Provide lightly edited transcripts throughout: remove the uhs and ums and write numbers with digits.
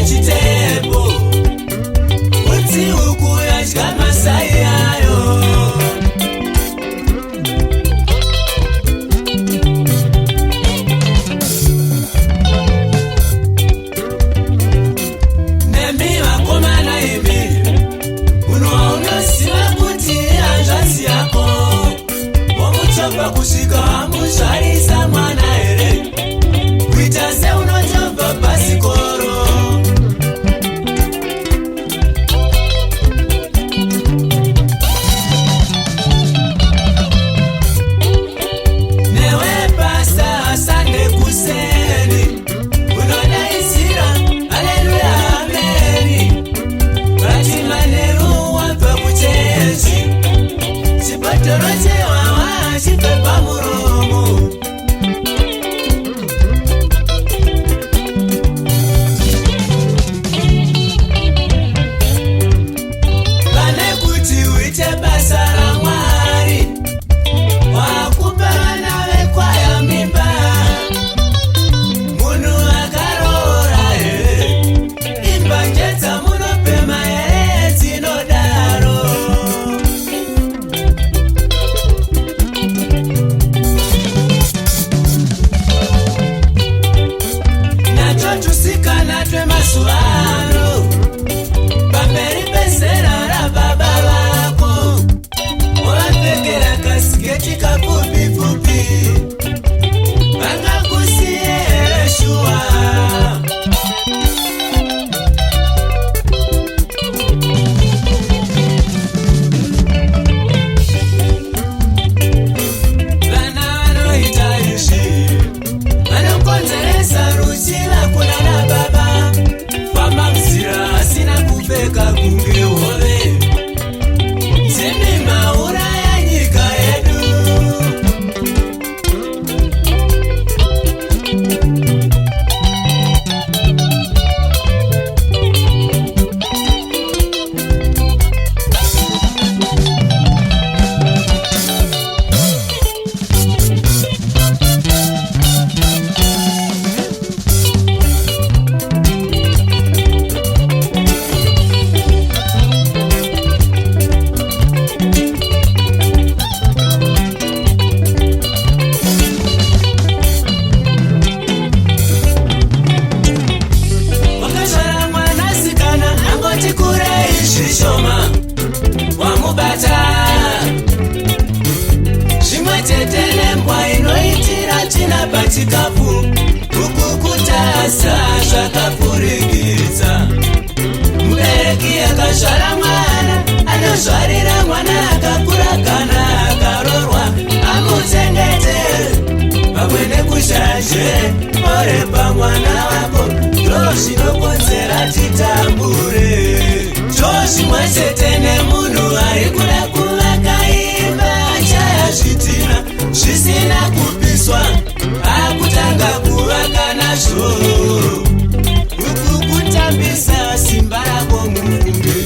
chitembo utsi ukuyadya masai ayo nemi vakomana imi unoziva kuti hanzvadzi yako wamuchobva kusvika muzvarisa mwana here kuita seunotobva pasikoro newe basa sande kuseni unodaisira haleluya ameni ratimaneru wabva kuchechi chibhotoro chewawa chibve pamuromo pane kuti uite basa raMwari wakupa vana vekwaya mimba munhu akaroora here imba njedza munopema here dzinodaro nacho tusikana twemazuva ano pamberi pezera rababa vako wavapfekera kasiketi kapfupi-pfupi vangakusiye here shuwa vana vanoita izvi vanokonzeresa ruchiva kuna nababa famba mzira asina kupfeka kunge hove dzimi mauraya nyika yedu wakazvara mwanasikana angoti kurei zvishoma wamubata zvimwe chete nembwa inoitira china pachikafu ukukutasa zvakapfurikidza mubereki akazvara mwana anozvarira mwana akakura kana akarorwa amuchengete pamwe nekushanje orepa mwana wako ndozvinokonzera titambure zvozvimwe chete nemunhu ari kuda kuvaka imba chaya zvitina zvisina kupiswa akutanga kuvaka nazvo ukukutambisa simba rako mufunge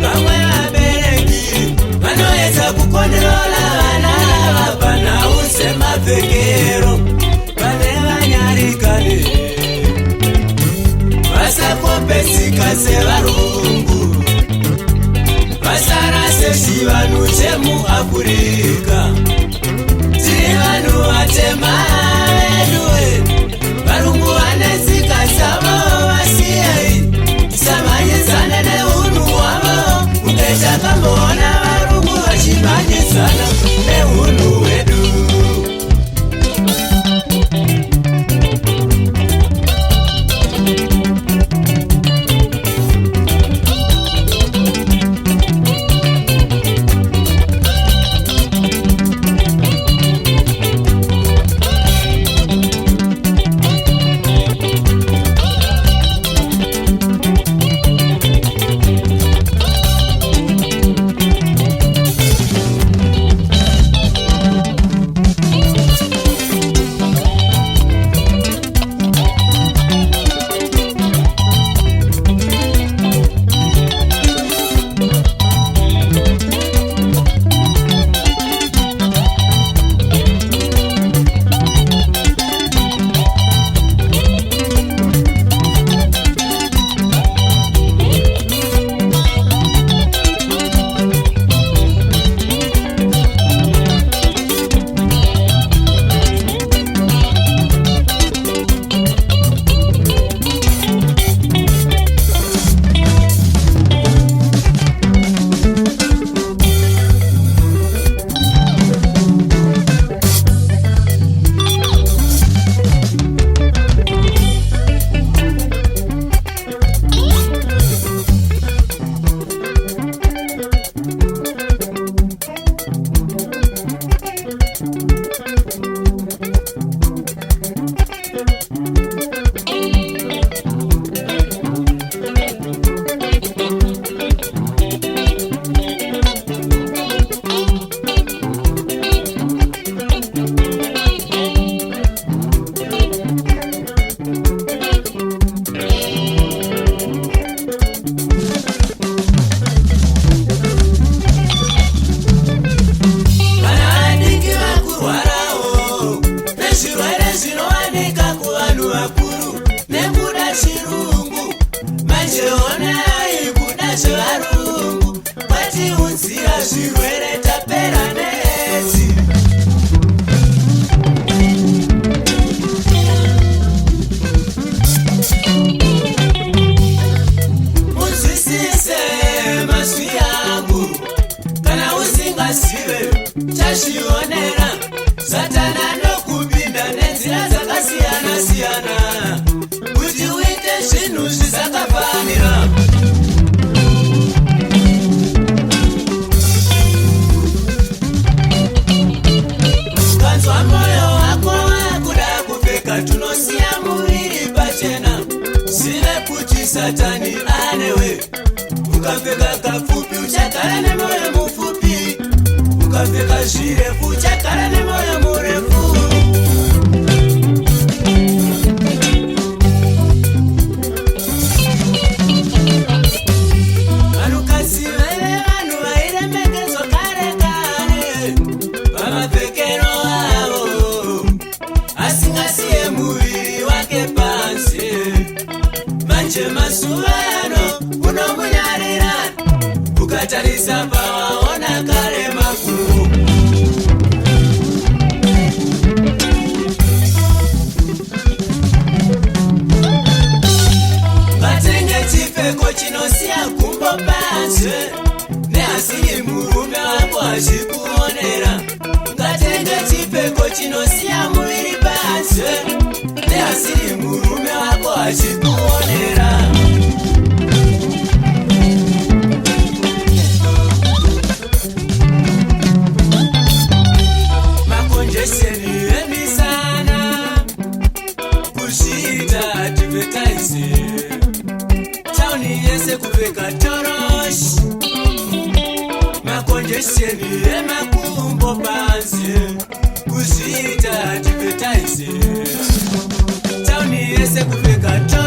vamwe vabereki vanoedza kukonderola vana ava panhau semapfekero pane vanyarikane vasakopetsika sevarungu vasara sechivanhu chemuafurika tiri vanhu vatema veduwe varungu vane vanhu vakuru nekuda chirungu. Manje onai kuda zvevarungu, kwatiunzira zvirwere tapera neti. Uzwisise mazwi angu, kana usingazive chazvionera. Satana ndokupinda nenzira dzakasiyana siyana kuti uite zvinhu zvisakafanira. Ukanzwa moyo wako wakuda kupfeka tunosiya muviri pachena, zive kuti Satani anewe. Ukapfeka kapfupi uchagara nemoyo mupfupi, ukapfeka zvirefu uchagara nemoyo murefu. Vanhukadzi vaive vanhu vairemekedzwa kare kare pamapfekero avo, asingasiye muviri wake panze. Manje mazuva ano unomunyarira, ukatarisa pawaona kare makuru. Vatenge chipfeko chinosiya gumbo panze, neasiri murume wako achikuonera. Ngatenge chipfeko chinosiya muviri panze, neasiri murume wako achikuonera. Makonjesheni emisana kuzviita advertise, tauni yese kupfeka toroshi. Makonjesheni emakumbo panze kuzviita advertise, tauni yese kupfeka toroshi.